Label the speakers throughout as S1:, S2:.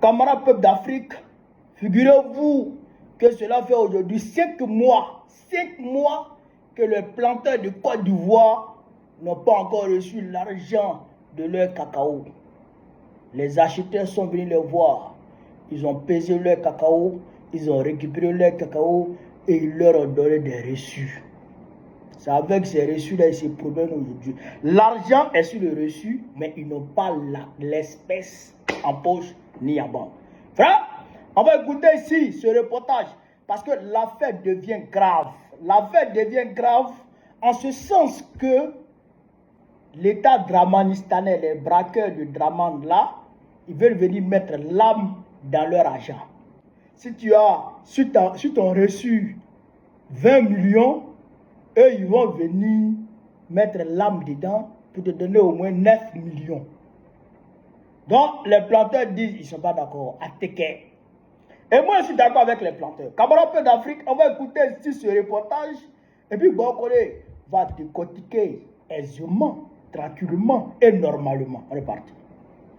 S1: Camarades peuple d'Afrique, figurez-vous que cela fait aujourd'hui 5 mois que les planteurs de Côte d'Ivoire n'ont pas encore reçu l'argent de leur cacao. Les acheteurs sont venus les voir. Ils ont pesé leur cacao, ils ont récupéré leur cacao et ils leur ont donné des reçus. C'est avec ces reçus-là qu'ils se promènent aujourd'hui. L'argent est sur le reçu, mais ils n'ont pas l'espèce en poche ni à banque. Frère, on va écouter ici ce reportage parce que l'affaire devient grave. L'affaire devient grave en ce sens que l'État dramanistanais, les braqueurs de Draman là, ils veulent venir mettre l'âme dans leur argent. Si tu as, sur ton reçu 20 millions, eux ils vont venir mettre l'âme dedans pour te donner au moins 9 millions. Donc les planteurs disent ils ne sont pas d'accord. Attaquer. Et moi je suis d'accord avec les planteurs. Camarades peu d'Afrique, on va écouter ici ce reportage. Et puis Bokole va décortiquer aisément, tranquillement et normalement. On est parti.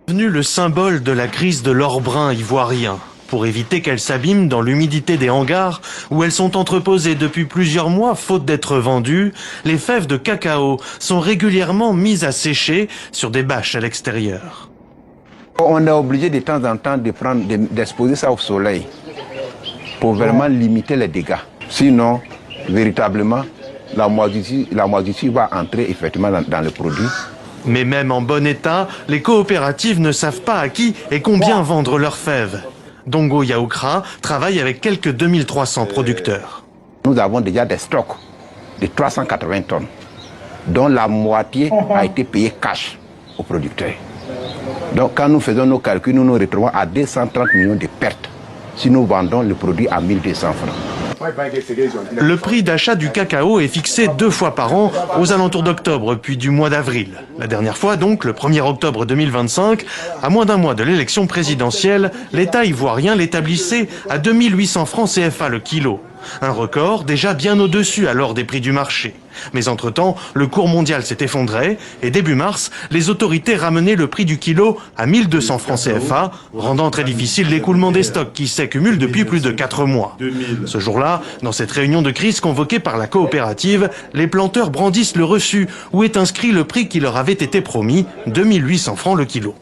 S2: Devenu le symbole de la crise de l'or brun ivoirien. Pour éviter qu'elles s'abîment dans l'humidité des hangars où elles sont entreposées depuis plusieurs mois faute d'être vendues, les fèves de cacao sont régulièrement mises à sécher sur des bâches à l'extérieur.
S3: On est obligé de temps en temps d'exposer ça au soleil pour vraiment limiter les dégâts. Sinon, véritablement, la moisissure va entrer effectivement dans le produit.
S2: Mais même en bon état, les coopératives ne savent pas à qui et combien vendre leurs fèves. Dongo Yaoukra travaille avec quelques 2300 producteurs.
S3: Nous avons déjà des stocks de 380 tonnes, dont la moitié a été payée cash aux producteurs. Donc quand nous faisons nos calculs, nous nous retrouvons à 230 millions de pertes si nous vendons le produit à 1200 francs.
S2: Le prix d'achat du cacao est fixé 2 fois par an aux alentours d'octobre puis du mois d'avril. La dernière fois donc, le 1er octobre 2025, à moins d'un mois de l'élection présidentielle, l'État ivoirien l'établissait à 2800 francs CFA le kilo. Un record déjà bien au-dessus alors des prix du marché. Mais entre-temps, le cours mondial s'est effondré et début mars, les autorités ramenaient le prix du kilo à 1200 francs CFA, rendant très difficile l'écoulement des stocks qui s'accumulent depuis plus de 4 mois. Ce jour-là, dans cette réunion de crise convoquée par la coopérative, les planteurs brandissent le reçu où est inscrit le prix qui leur avait été promis, 2800 francs le kilo.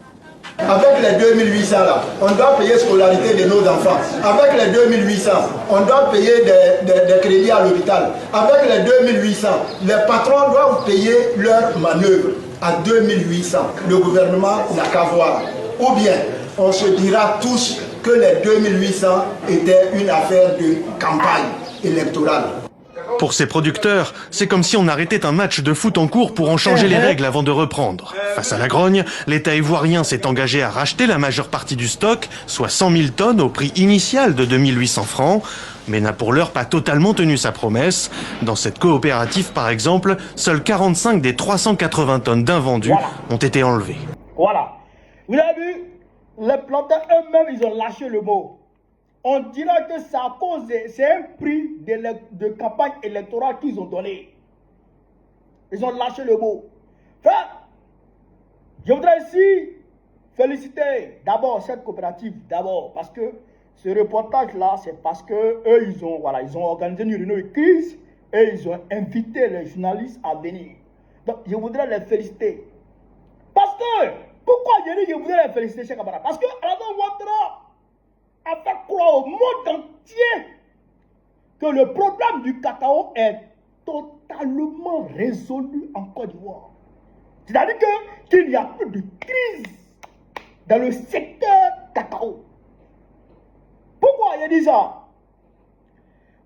S4: Avec les 2800 là, on doit payer la scolarité de nos enfants. Avec les 2800, on doit payer des crédits à l'hôpital. Avec les 2800, les patrons doivent payer leurs manœuvres à 2800. Le gouvernement n'a qu'à voir. Ou bien, on se dira tous que les 2800 étaient une affaire de campagne électorale.
S2: Pour ces producteurs, c'est comme si on arrêtait un match de foot en cours pour en changer les règles avant de reprendre. Face à la grogne, l'État ivoirien s'est engagé à racheter la majeure partie du stock, soit 100 000 tonnes au prix initial de 2800 francs, mais n'a pour l'heure pas totalement tenu sa promesse. Dans cette coopérative, par exemple, seules 45 des 380 tonnes d'invendus ont été enlevées.
S1: Voilà. Vous avez vu, les planteurs eux-mêmes, ils ont lâché le mot. On dira que c'est à cause c'est un prix de campagne électorale qu'ils ont donné. Ils ont lâché le mot. Frère, je voudrais ici féliciter d'abord cette coopérative, d'abord, parce que ce reportage-là, c'est parce que eux, ils ont organisé une réunion de crise et ils ont invité les journalistes à venir. Donc, je voudrais les féliciter. Parce que, pourquoi je dis que je voudrais les féliciter, chers camarades? Parce que Alassane Ouattara a fait croire au monde entier que le problème du cacao est totalement résolu en Côte d'Ivoire. C'est-à-dire qu'il n'y a plus de crise dans le secteur cacao. Pourquoi il dit ça?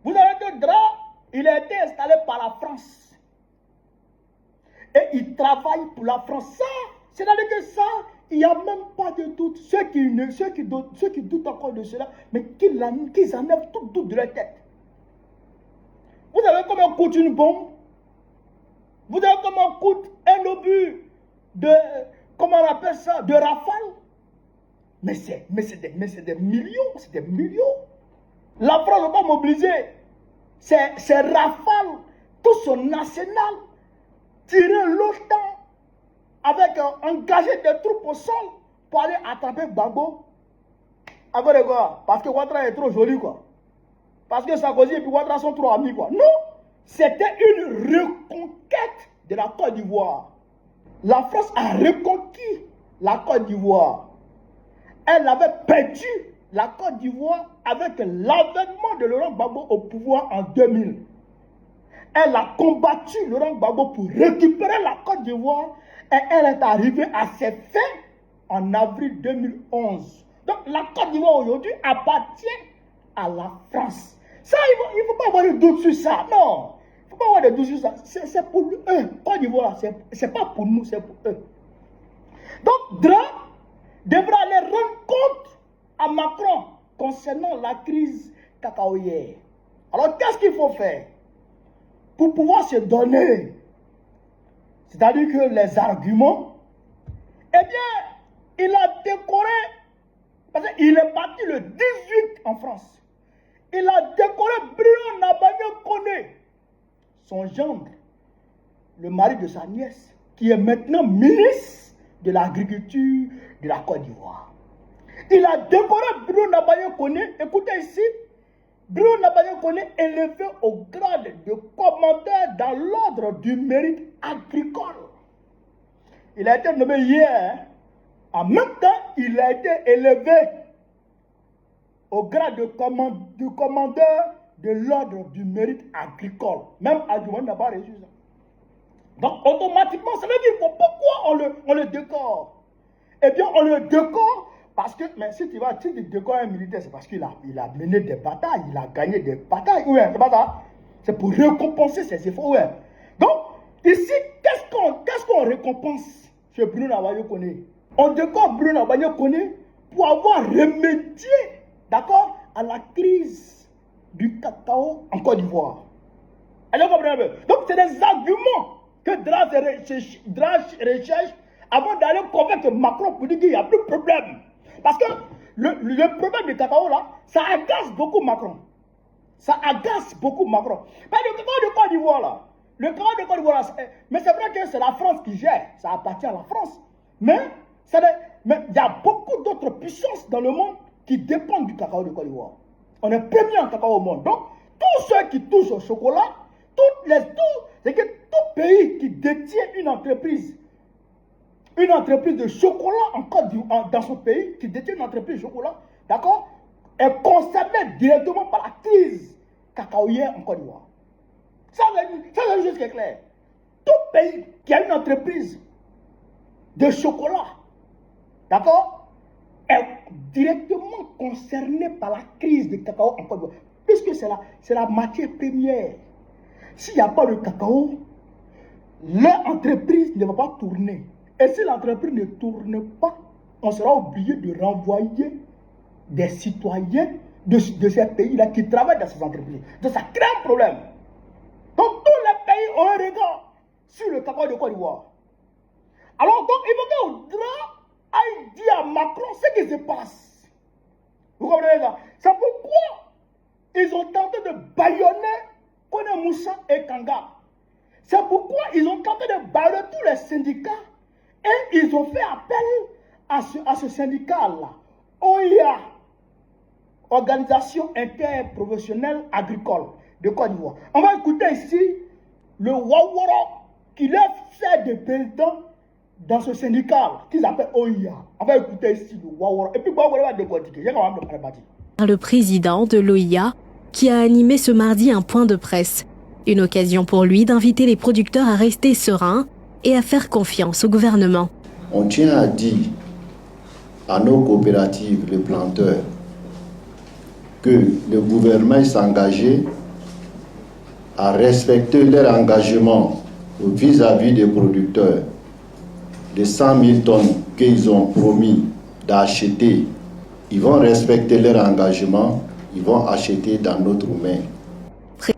S1: Vous avez que DRA, il a été installé par la France. Et il travaille pour la France. Ça, c'est-à-dire que ça, il n'y a même pas de doute. Ceux qui doutent encore de cela, mais qu'ils enlèvent tout doute de leur tête. Vous savez comment coûte une bombe? Vous savez comment coûte un obus de, comment on appelle ça, de rafale? Mais c'est des millions, c'est des millions. La France ne va pas mobiliser. C'est rafale, tout son arsenal, tirer l'OTAN avec engager des troupes au sol pour aller attraper Gbagbo. À cause de quoi? Parce que Ouattara est trop joli, quoi. Parce que Sarkozy et puis Ouattara sont trop amis, quoi. Non, c'était une reconquête de la Côte d'Ivoire. La France a reconquis la Côte d'Ivoire. Elle avait perdu la Côte d'Ivoire avec l'avènement de Laurent Gbagbo au pouvoir en 2000. Elle a combattu Laurent Gbagbo pour récupérer la Côte d'Ivoire et elle est arrivée à ses fins en avril 2011. Donc la Côte d'Ivoire aujourd'hui appartient à la France. Ça, il ne faut pas avoir de doute sur ça. Non, il ne faut pas avoir de doute sur ça. C'est pour eux. Côte d'Ivoire, ce n'est pas pour nous, c'est pour eux. Donc Dra devra aller rendre compte à Macron concernant la crise cacaoyère. Alors qu'est-ce qu'il faut faire pour pouvoir se donner? C'est-à-dire que les arguments, eh bien, il a décoré, parce qu'il est parti le 18 en France. Il a décoré Bruno Nabanyo Koné, son gendre, le mari de sa nièce, qui est maintenant ministre de l'agriculture de la Côte d'Ivoire. Il a décoré Bruno Nabanyo Koné, écoutez ici, Bruno Nabanyo Koné élevé au grade de commandeur dans l'ordre du mérite agricole. Il a été nommé hier. En même temps, il a été élevé au grade de commandeur de l'ordre du mérite agricole. Même Adjouen n'a pas reçu ça. Donc, automatiquement, ça veut dire pourquoi on le décore? Eh bien, on le décore parce que, mais si tu décores un militaire, c'est parce qu'il a mené des batailles, il a gagné des batailles. Ouais, c'est pas ça. C'est pour récompenser ses efforts. Ouais. Donc, ici, qu'est-ce qu'on récompense chez Bruno Nabanyo Koné? On décore Bruno Nabanyo Koné pour avoir remédié, d'accord, à la crise du cacao en Côte d'Ivoire. Donc, c'est des arguments que Drage recherche avant d'aller convaincre Macron pour dire qu'il n'y a plus de problème. Parce que le problème du cacao là, ça agace beaucoup Macron. Ça agace beaucoup Macron. Parce que le cacao de Côte d'Ivoire là, mais c'est vrai que c'est la France qui gère, ça appartient à la France. Mais il y a beaucoup d'autres puissances dans le monde qui dépendent du cacao de Côte d'Ivoire. On est premier en cacao au monde. Donc, tous ceux qui touchent au chocolat, c'est que tout pays qui détient une entreprise de chocolat en Côte d'Ivoire, dans son pays, qui détient une entreprise de chocolat, d'accord, est concerné directement par la crise cacaoyère en Côte d'Ivoire. Ça, c'est une chose qui est claire. Tout pays qui a une entreprise de chocolat, d'accord, est directement concerné par la crise du cacao en Côte d'Ivoire. Puisque c'est la matière première. S'il n'y a pas de cacao, l'entreprise ne va pas tourner. Et si l'entreprise ne tourne pas, on sera obligé de renvoyer des citoyens de ces pays-là qui travaillent dans ces entreprises. Donc ça crée un problème. Donc tous les pays ont un regard sur le cacao de Côte d'Ivoire. Alors donc il faut qu'Audra aille dire à Macron ce qui se passe. Vous comprenez ça? C'est pourquoi ils ont tenté de bâillonner Kone Moussa et Kanga. C'est pourquoi ils ont tenté de bâillonner tous les syndicats et ils ont fait appel à ce syndicat-là, OIA, Organisation interprofessionnelle agricole de Côte d'Ivoire. On va écouter ici le Waworo qui lève fait des présidents dans ce syndicat qu'ils appellent OIA. On va écouter ici le Waworo. Et puis Waworo va décortiquer.
S5: Le président de l'OIA qui a animé ce mardi un point de presse. Une occasion pour lui d'inviter les producteurs à rester sereins et à faire confiance au gouvernement.
S6: On tient à dire à nos coopératives, les planteurs, que le gouvernement s'est engagé à respecter leur engagement vis-à-vis des producteurs. Les 100 000 tonnes qu'ils ont promis d'acheter, ils vont respecter leur engagement, ils vont acheter dans notre main.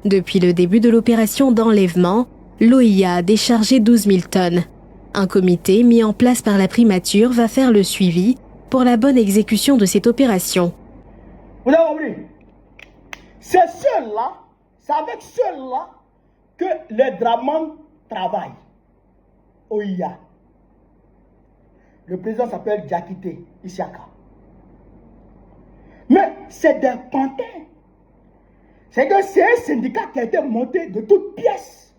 S5: Depuis le début de l'opération d'enlèvement, l'OIA a déchargé 12 000 tonnes. Un comité mis en place par la primature va faire le suivi pour la bonne exécution de cette opération.
S1: Vous avez compris? C'est ceux-là, c'est avec ceux-là que les Draman travaillent. OIA. Le président s'appelle Diakité Isiaka. Mais c'est des pantins. C'est que c'est un syndicat qui a été monté de toutes pièces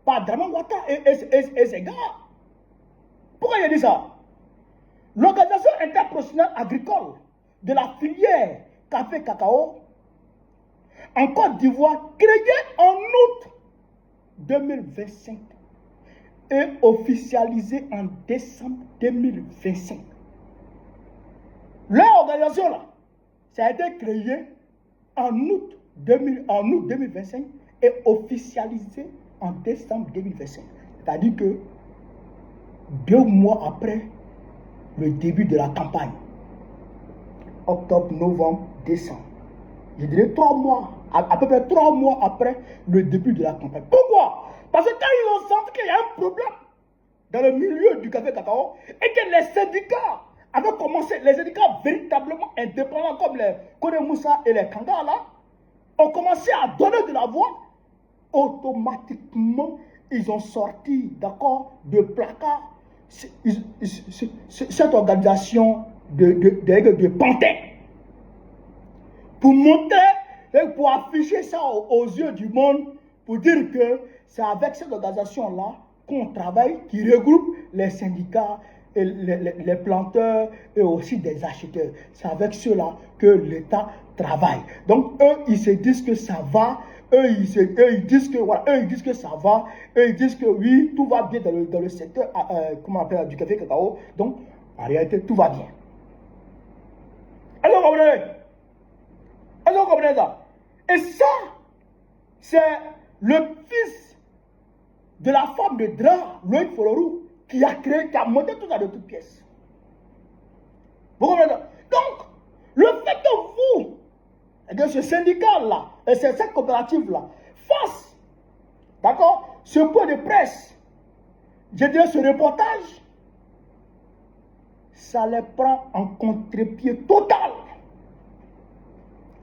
S1: par Dramane Ouattara et ses gars. Pourquoi il dit ça? L'Organisation interprofessionnelle agricole de la filière café-cacao en Côte d'Ivoire, créée en août 2025 et officialisée en décembre 2025. Leur organisation là, ça a été créé en août 2025 et officialisé en décembre 2025. C'est-à-dire que 2 mois après le début de la campagne, octobre, novembre, décembre, je dirais 3 mois, à peu près 3 mois après le début de la campagne. Pourquoi? Parce que quand ils ont senti qu'il y a un problème dans le milieu du café-cacao et que les syndicats avaient commencé, les syndicats véritablement indépendants comme les Kone Moussa et les Kanga là, ont commencé à donner de la voix, automatiquement ils ont sorti, d'accord, de placard cette organisation de pantins pour montrer, pour afficher ça aux yeux du monde, pour dire que c'est avec cette organisation-là qu'on travaille, qui regroupe les syndicats, et les planteurs et aussi des acheteurs. C'est avec ceux-là que l'État travaille. Donc eux, ils se disent que ça va. Eux, ils disent que voilà, eux, ils disent que ça va. Eux, ils disent que oui, tout va bien dans le secteur comment on appelle, du café cacao. Donc, en réalité, tout va bien. Alors, vous comprenez? Alors, vous comprenez ça? Et ça, c'est le fils de la femme de Dra, Loïc Folorou, qui a créé, qui a monté tout ça de toutes pièces. Vous comprenez? Donc, le fait que vous, que ce syndicat-là, et cette coopérative-là, fasse, d'accord, ce point de presse, je dirais ce reportage, ça les prend en contre-pied total.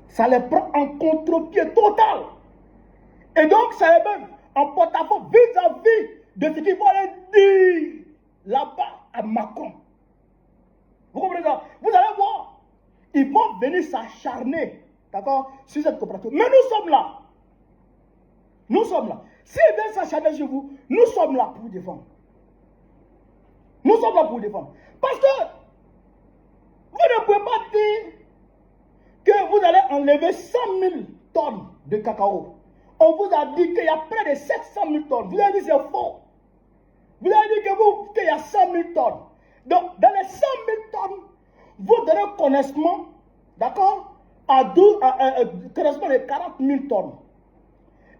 S1: Ça les prend en contre-pied total. Et donc, ça les met en porte-à-faux vis-à-vis de ce qu'ils vont aller dire là-bas à Macron. Vous comprenez ça? Vous allez voir, ils vont venir s'acharner, d'accord, sur cette coopérative. Mais nous sommes là. Nous sommes là. S'ils viennent s'acharner sur vous, nous sommes là pour vous défendre. Nous sommes là pour vous défendre. Parce que vous ne pouvez pas dire que vous allez enlever 100 000 tonnes de cacao. On vous a dit qu'il y a près de 700 000 tonnes. Vous avez dit c'est faux. Vous avez dit qu'il y a 100 000 tonnes. Donc, dans les 100 000 tonnes, vous donnez connaissement, d'accord, connaissement de 40 000 tonnes.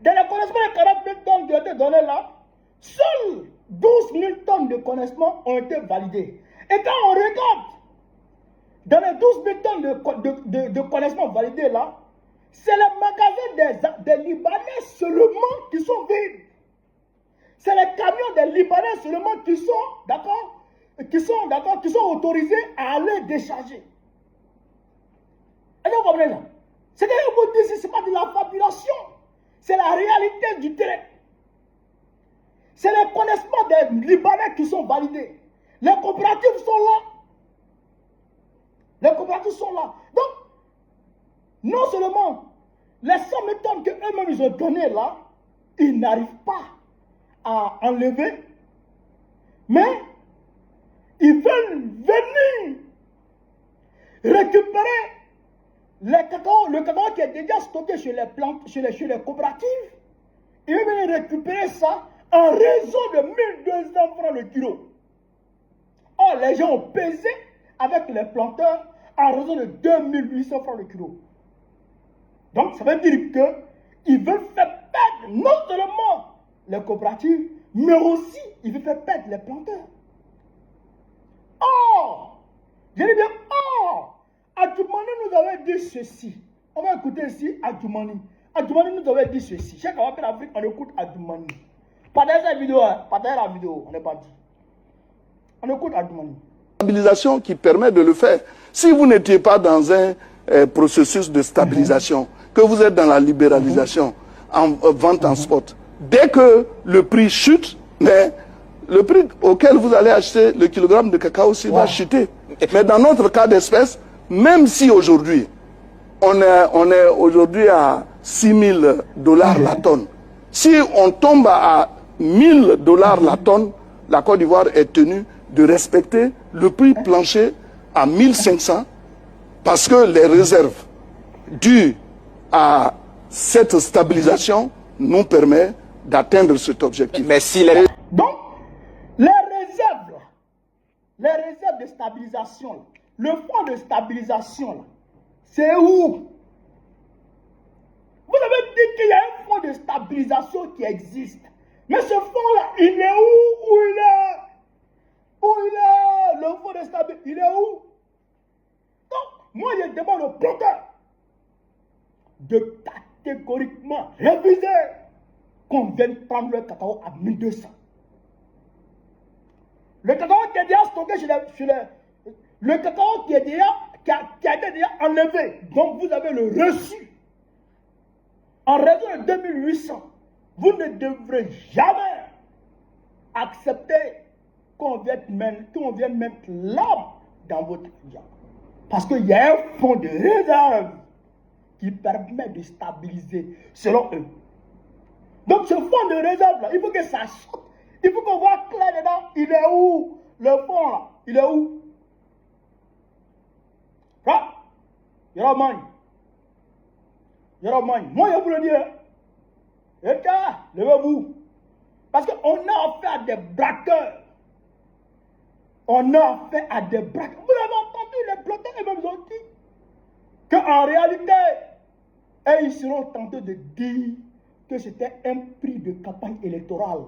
S1: Dans les connaissements de 40 000 tonnes qui ont été donnés là, seules 12 000 tonnes de connaissements ont été validées. Et quand on regarde, dans les 12 000 tonnes de connaissements validés là, c'est les magasins des Libanais seulement qui sont vides. C'est les camions des Libanais seulement qui sont, d'accord, qui sont autorisés à aller décharger. Et vous comprenez là? C'est-à-dire que vous dites, ce n'est pas de la fabulation, c'est la réalité du terrain. C'est les connaissements des Libanais qui sont validés. Les coopératives sont là. Les coopératives sont là. Donc, non seulement les 100 000 tonnes qu'eux-mêmes ils ont données là, ils n'arrivent pas à enlever, mais ils veulent venir récupérer le cacao qui est déjà stocké chez les plantes, chez les coopératives. Ils veulent venir récupérer ça en raison de 1200 francs le kilo. Or, les gens ont pesé avec les planteurs en raison de 2800 francs le kilo. Donc, ça veut dire qu'ils veulent faire perdre non seulement les coopératives, mais aussi ils veulent faire perdre les planteurs. Or, je dis bien, Adjoumani nous avait dit ceci. On va écouter ici Adjoumani. Adjoumani nous avait dit ceci. Chaque fois qu'on Afrique, on écoute Adjoumani. Partagez la vidéo, on n'est pas dit. On écoute Adjoumani.
S7: Stabilisation qui permet de le faire. Si vous n'étiez pas dans un processus de stabilisation, que vous êtes dans la libéralisation, en vente en spot, dès que le prix chute, mais le prix auquel vous allez acheter le kilogramme de cacao aussi va chuter. Mais dans notre cas d'espèce, même si aujourd'hui, on est aujourd'hui à 6 000 $ la tonne. Si on tombe à 1 000 $ la tonne, la Côte d'Ivoire est tenue de respecter le prix plancher à 1 500 parce que les réserves dues à cette stabilisation nous permettent d'atteindre cet objectif.
S8: Mais si les...
S1: Donc, les réserves de stabilisation, là, le fonds de stabilisation, là, c'est où? Vous avez dit qu'il y a un fonds de stabilisation qui existe. Mais ce fonds-là, il est où? Où il est? Où il est? Le fonds de stabilisation, il est où? Donc, moi, je demande au planteur de catégoriquement réviser qu'on vienne prendre le cacao à 1200. Le cacao qui est déjà stocké le cacao qui a été déjà enlevé, donc vous avez le reçu en raison de 2800. Vous ne devrez jamais accepter qu'on vienne mettre l'âme dans votre argent. Parce qu'il y a un fonds de réserve qui permet de stabiliser, selon eux. Donc ce fonds de réserve là, il faut que ça sorte. Il faut qu'on voit clair dedans. Il est où? Le fonds là, il est où? Là, il y a Moi je vous le dis. Levez-vous. Parce qu'on a affaire à des braqueurs. On a affaire à des braqueurs. Vous avez entendu les planteurs et même ont dit qu'en réalité, ils seront tentés de dire que c'était un prix de campagne électorale.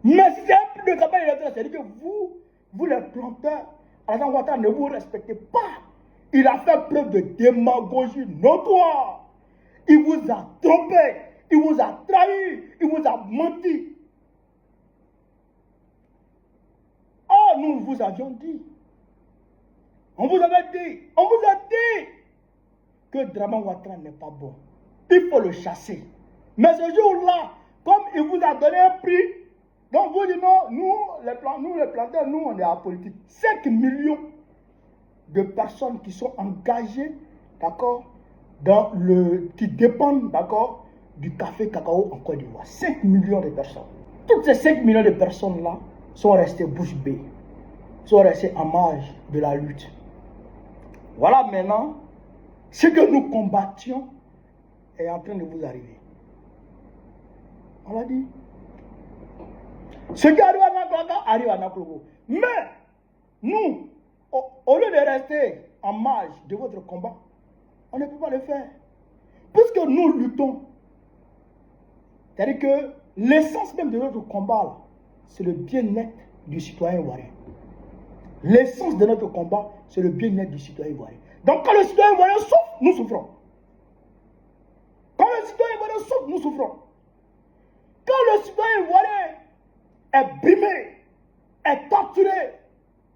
S1: Mais si c'est un prix de campagne électorale, c'est-à-dire que vous les planteurs, Alassane Ouattara ne vous respectez pas. Il a fait preuve de démagogie notoire. Il vous a trompé, il vous a trahi, il vous a menti. Oh, nous vous avions dit. On vous avait dit, on vous a dit que Dramane Ouattara n'est pas bon. Il faut le chasser. Mais ce jour-là, comme il vous a donné un prix, donc vous dites non, nous les planteurs, nous on est à politique. 5 millions de personnes qui sont engagées, d'accord, qui dépendent, d'accord, du café cacao en Côte d'Ivoire. 5 millions de personnes. Toutes ces 5 millions de personnes-là sont restées bouche bée, sont restées en marge de la lutte. Voilà maintenant ce que nous combattions est en train de vous arriver. On l'a dit. Ce qui arrive à Naklaga arrive à Naklogo. Mais nous, au lieu de rester en marge de votre combat, on ne peut pas le faire. Puisque nous luttons. C'est-à-dire que l'essence même de notre combat, c'est le bien-être du citoyen ivoirien. L'essence de notre combat, c'est le bien-être du citoyen ivoirien. Donc quand le citoyen ivoirien souffre, nous souffrons. Quand le citoyen ivoirien souffre, nous souffrons. Quand le citoyen ivoirien est brimé, est torturé,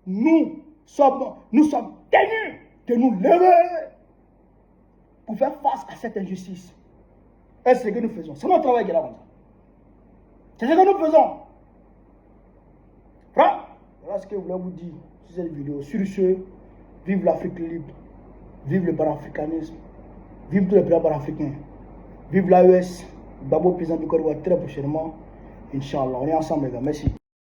S1: nous sommes tenus de nous lever pour faire face à cette injustice. Et c'est ce que nous faisons. C'est notre travail qui est là. C'est ce que nous faisons. Voilà ce que je voulais vous dire sur cette vidéo. Sur ce, vive l'Afrique libre, vive le panafricanisme, vive tous les pays panafricains, vive l'AES, Babo président du Côte d'Ivoire très prochainement. Inch'Allah, on est ensemble les gars, merci.